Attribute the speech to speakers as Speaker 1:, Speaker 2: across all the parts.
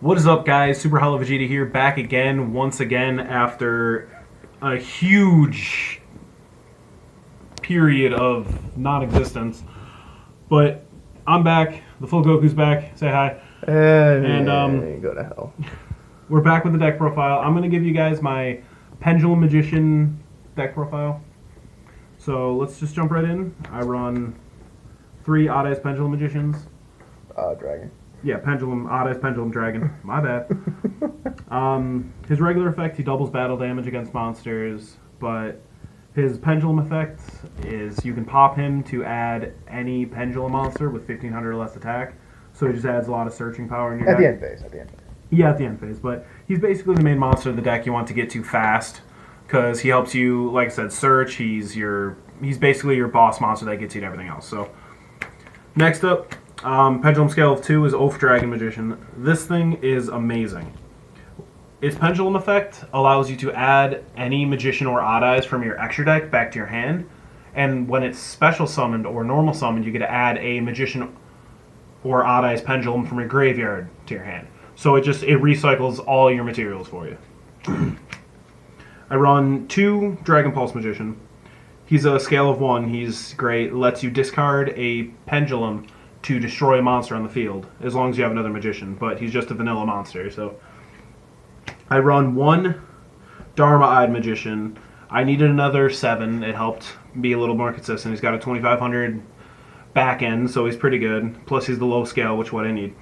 Speaker 1: What is up, guys? Super Hollow Vegeta here, back again, once again, after a huge period of non-existence. But I'm back. The full Goku's back. Say hi.
Speaker 2: And go to hell.
Speaker 1: We're back with the deck profile. I'm going to give you guys my Pendulum Magician deck profile. So let's just jump right in. I run 3 Odd Eyes Pendulum Magicians.
Speaker 2: Dragon.
Speaker 1: Yeah, Pendulum, Odd Eyes Pendulum Dragon. My bad. His regular effect, he doubles battle damage against monsters, but his Pendulum effect is you can pop him to add any Pendulum monster with 1500 or less attack, so he just adds a lot of searching power in your deck.
Speaker 2: At the end phase.
Speaker 1: Yeah, at the end phase, but he's basically the main monster of the deck you want to get to fast, because he helps you, like I said, search. He's basically your boss monster that gets you to everything else. So, next up, Pendulum Scale of 2 is Oath Dragon Magician. This thing is amazing. Its Pendulum effect allows you to add any Magician or Odd Eyes from your extra deck back to your hand, and when it's special summoned or normal summoned, you get to add a Magician or Odd Eyes Pendulum from your graveyard to your hand. So it recycles all your materials for you. I run 2 Dragon Pulse Magician. He's a scale of 1. He's great. Lets you discard a Pendulum to destroy a monster on the field, as long as you have another Magician. But he's just a vanilla monster, so... I run 1 Dharma-Eyed Magician. I needed another 7. It helped be a little more consistent. He's got a 2500 back end, so he's pretty good. Plus he's the low scale, which is what I need.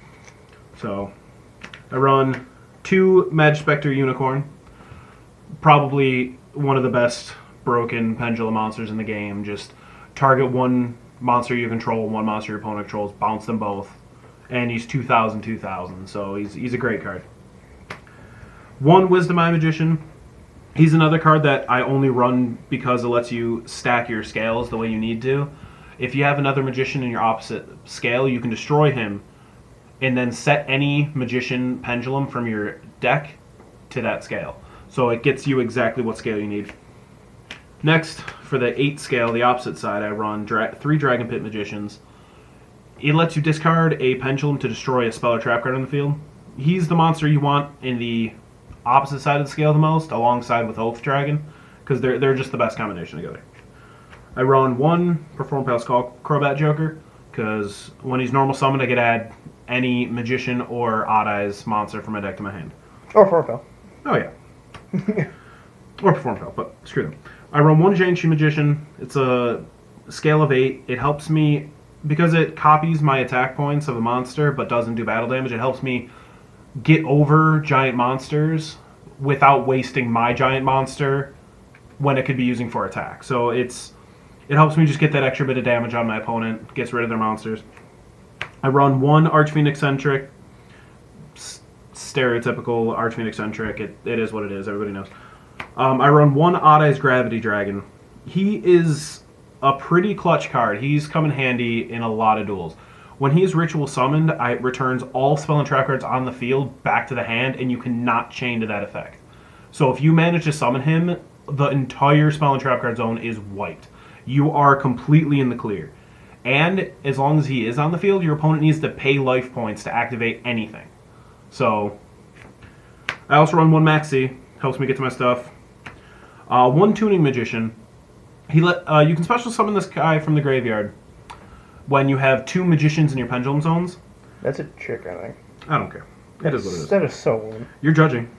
Speaker 1: So... I run 2 Mad Spectre Unicorn. Probably one of the best broken Pendulum monsters in the game. Just target one monster you control, one monster your opponent controls, bounce them both. And he's 2000, so he's a great card. 1 Wisdom Eye Magician. He's another card that I only run because it lets you stack your scales the way you need to. If you have another Magician in your opposite scale, you can destroy him and then set any Magician Pendulum from your deck to that scale. So it gets you exactly what scale you need. Next, for the 8 scale, the opposite side, I run 3 Dragon Pit Magicians. It lets you discard a Pendulum to destroy a spell or trap card on the field. He's the monster you want in the opposite side of the scale the most, alongside with Oath Dragon, because they're just the best combination together. I run 1 Perform Palace Crobat Joker, because when he's normal summoned, I get to add any Magician or Odd Eyes monster from my deck to my hand.
Speaker 2: Or Forfell.
Speaker 1: Oh, yeah. Or Perform Pal, but screw them. I run 1 Jiangshi Magician. It's a scale of 8. It helps me, because it copies my attack points of a monster but doesn't do battle damage, it helps me get over giant monsters without wasting my giant monster when it could be using for attack. So it helps me just get that extra bit of damage on my opponent, gets rid of their monsters. I run 1 Archfiend Eccentric. Stereotypical Archfiend Eccentric. It is what it is. Everybody knows. I run 1 Odd Eyes Gravity Dragon. He is a pretty clutch card. He's come in handy in a lot of duels. When he is Ritual Summoned, it returns all spell and trap cards on the field back to the hand, and you cannot chain to that effect. So if you manage to summon him, the entire spell and trap card zone is wiped. You are completely in the clear. And as long as he is on the field, your opponent needs to pay life points to activate anything. So, I also run 1 Maxi. Helps me get to my stuff. 1 Tuning Magician. You can special summon this guy from the graveyard when you have 2 Magicians in your Pendulum zones.
Speaker 2: That's a trick, I think.
Speaker 1: I don't care. It is what it is.
Speaker 2: That is so weird.
Speaker 1: You're judging.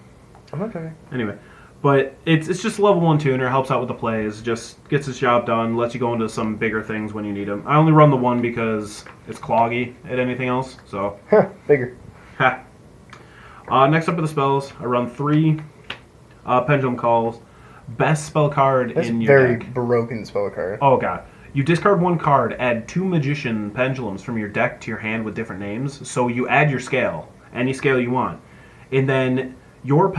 Speaker 2: I'm not judging.
Speaker 1: Anyway. But it's just a level 1 tuner, helps out with the plays, just gets its job done, lets you go into some bigger things when you need them. I only run the 1 because it's cloggy at anything else, so...
Speaker 2: Bigger.
Speaker 1: Ha. Next up are the spells. I run 3 Pendulum Calls. Best spell card in your deck.
Speaker 2: That's very broken spell card.
Speaker 1: Oh, God. You discard 1 card, add 2 Magician Pendulums from your deck to your hand with different names, so you add your scale, any scale you want. And then... your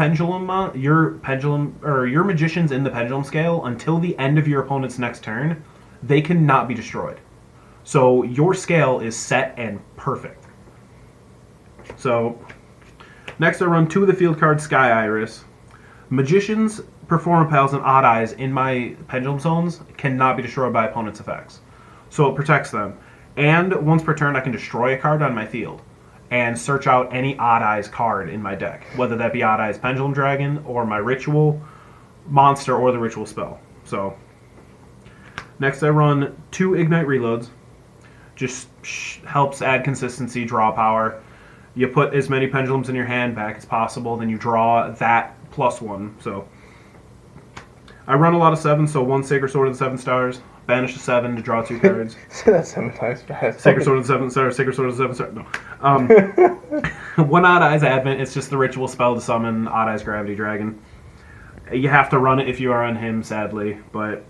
Speaker 1: Magicians in the Pendulum scale, until the end of your opponent's next turn, they cannot be destroyed. So your scale is set and perfect. So, next I run 2 of the field cards, Sky Iris. Magicians, Perform Pals, and Odd Eyes in my Pendulum zones cannot be destroyed by opponent's effects. So it protects them. And once per turn, I can destroy a card on my field. and search out any Odd Eyes card in my deck, whether that be Odd Eyes Pendulum Dragon or my Ritual monster or the Ritual spell. So next I run 2 Ignite Reloads. Just helps add consistency, draw power. You put as many pendulums in your hand back as possible, then you draw that +1. So I run a lot of 7s, so 1 Sacred Sword of the 7 stars, banish a 7 to draw 2 cards.
Speaker 2: Say that 7 times fast.
Speaker 1: Sacred Sword of the 7 stars, Sacred Sword of the 7 stars. No. 1 Odd Eyes Advent, it's just the Ritual spell to summon Odd Eyes Gravity Dragon. You have to run it if you are on him, sadly, but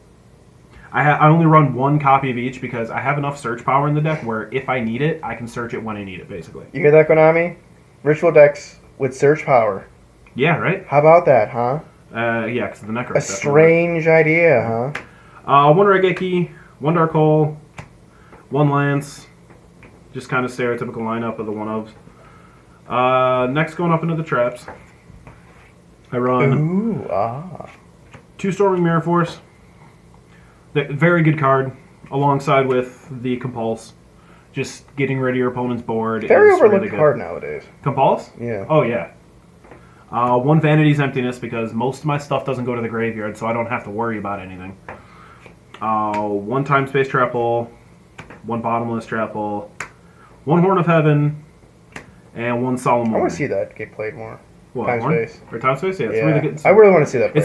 Speaker 1: I only run 1 copy of each because I have enough search power in the deck where if I need it, I can search it when I need it, basically.
Speaker 2: You hear that, Konami? Ritual decks with search power.
Speaker 1: Yeah, right?
Speaker 2: How about that, huh?
Speaker 1: Yeah, because the Necro.
Speaker 2: A strange idea, huh?
Speaker 1: 1 Raigeki, 1 Dark Hole, 1 Lance. Just kind of stereotypical lineup of the 1-ofs. Next, going up into the traps, I run 2 Storming Mirror Force. Very good card, alongside with the Compulse. Just getting rid of your opponent's board
Speaker 2: Very
Speaker 1: is
Speaker 2: overlooked
Speaker 1: really good.
Speaker 2: card nowadays.
Speaker 1: Compulse?
Speaker 2: Yeah.
Speaker 1: Oh, yeah. 1 Vanity's Emptiness, because most of my stuff doesn't go to the graveyard, so I don't have to worry about anything. 1 Time Space Trap Hole, 1 Bottomless Trap Hole, 1 Horn of Heaven, and 1 Solemn
Speaker 2: I
Speaker 1: Warning.
Speaker 2: want to see that get played more.
Speaker 1: What,
Speaker 2: Time
Speaker 1: Horn?
Speaker 2: Space.
Speaker 1: Or Time Space? Yeah, it's
Speaker 2: Yeah.
Speaker 1: really good.
Speaker 2: I really want to see that played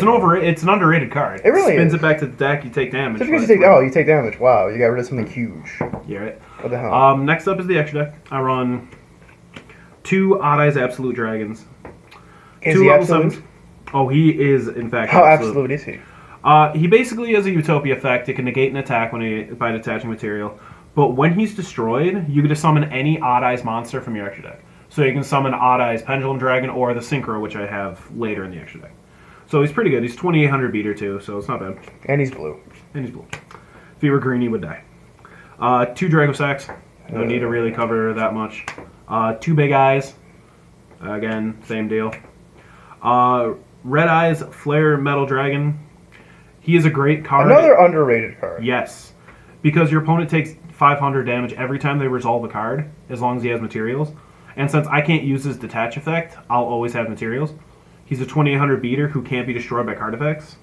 Speaker 1: It's an underrated card.
Speaker 2: It really
Speaker 1: Spins
Speaker 2: is.
Speaker 1: it back to the deck, you take damage.
Speaker 2: Just because
Speaker 1: but
Speaker 2: you take damage. Wow, you got rid of something huge.
Speaker 1: yeah, right.
Speaker 2: What the hell?
Speaker 1: Next up is the extra deck. I run 2 Odd Eyes Absolute Dragons.
Speaker 2: Is
Speaker 1: 2
Speaker 2: he
Speaker 1: level
Speaker 2: absolute?
Speaker 1: 7s. Oh, he is, in fact,
Speaker 2: How absolute is he?
Speaker 1: He basically has a Utopia effect. It can negate an attack by detaching material. But when he's destroyed, you get to summon any Odd Eyes monster from your extra deck. So you can summon Odd Eyes Pendulum Dragon or the Synchro, which I have later in the extra deck. So he's pretty good. He's 2800 beater too, so it's not bad.
Speaker 2: And he's blue.
Speaker 1: And he's blue. If he were green, he would die. 2 Drago Sacks. No need to really cover that much. 2 Big Eyes. Again, same deal. Red Eyes Flare Metal Dragon. He is a great card.
Speaker 2: Another underrated card.
Speaker 1: Yes. Because your opponent takes 500 damage every time they resolve a card, as long as he has materials. And since I can't use his detach effect, I'll always have materials. He's a 2800 beater who can't be destroyed by card effects.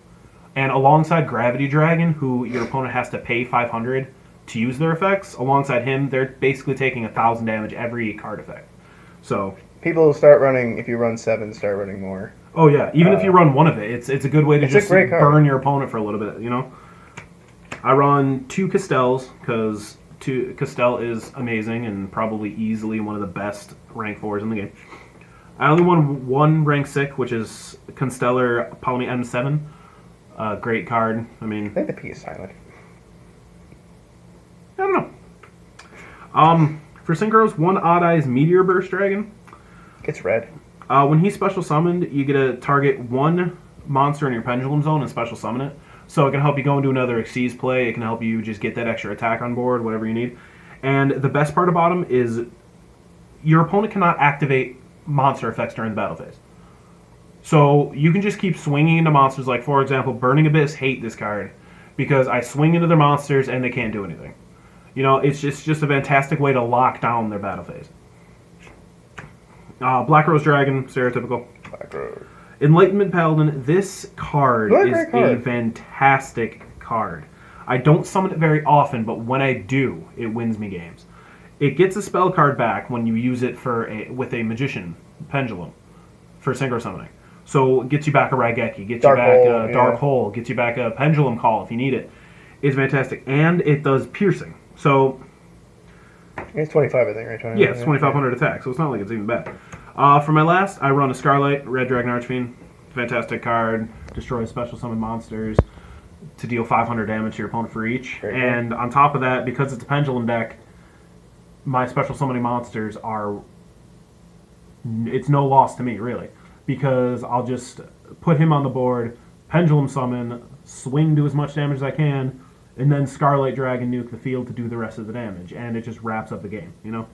Speaker 1: And alongside Gravity Dragon, who your opponent has to pay 500 to use their effects, alongside him, they're basically taking 1000 damage every card effect. So
Speaker 2: People start running, if you run 7, start running more.
Speaker 1: oh yeah, even if you run one of it, it's a good way to
Speaker 2: It's a
Speaker 1: just
Speaker 2: great card.
Speaker 1: burn your opponent for a little bit, you know? I run 2 Castels, because Castell is amazing and probably easily one of the best rank 4s in the game. I only won 1 rank 6, which is Constellar Poly M7. Great card. I mean,
Speaker 2: I think the P is silent.
Speaker 1: I don't know. For Synchros, 1 Odd Eyes Meteor Burst Dragon.
Speaker 2: It's red.
Speaker 1: When he's special summoned, you get to target 1 monster in your Pendulum Zone and special summon it. So it can help you go into another Xyz play. It can help you just get that extra attack on board, whatever you need. And the best part about him is your opponent cannot activate monster effects during the battle phase. So you can just keep swinging into monsters. Like, for example, Burning Abyss hate this card because I swing into their monsters and they can't do anything. You know, it's just a fantastic way to lock down their battle phase. Black Rose Dragon, stereotypical.
Speaker 2: Black Road.
Speaker 1: Enlightenment Paladin, this card
Speaker 2: What a
Speaker 1: is
Speaker 2: great card.
Speaker 1: a fantastic card. I don't summon it very often, but when I do, it wins me games. It gets a spell card back when you use it with a Magician Pendulum for synchro summoning. So it gets you back a Raigeki, gets
Speaker 2: Dark
Speaker 1: you back
Speaker 2: Hole,
Speaker 1: a Dark
Speaker 2: yeah.
Speaker 1: Hole, gets you back a Pendulum Call if you need it. It's fantastic. And it does piercing. So
Speaker 2: It's 25, I think, right? 25,
Speaker 1: yeah, it's 2500 attack, so it's not like it's even bad. For my last, I run a Scarlight, Red Dragon Archfiend. Fantastic card. Destroys special summon monsters to deal 500 damage to your opponent for each.
Speaker 2: Very
Speaker 1: And on top of that, because it's a Pendulum deck, my special summoning monsters are... It's no loss to me, really. Because I'll just put him on the board, Pendulum Summon, swing do as much damage as I can, and then Scarlight Dragon nuke the field to do the rest of the damage. And it just wraps up the game, you know?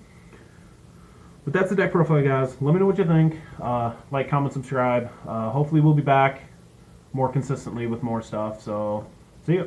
Speaker 1: But that's the deck profile, guys. Let me know what you think. Like, comment, subscribe. Hopefully we'll be back more consistently with more stuff. So, see ya.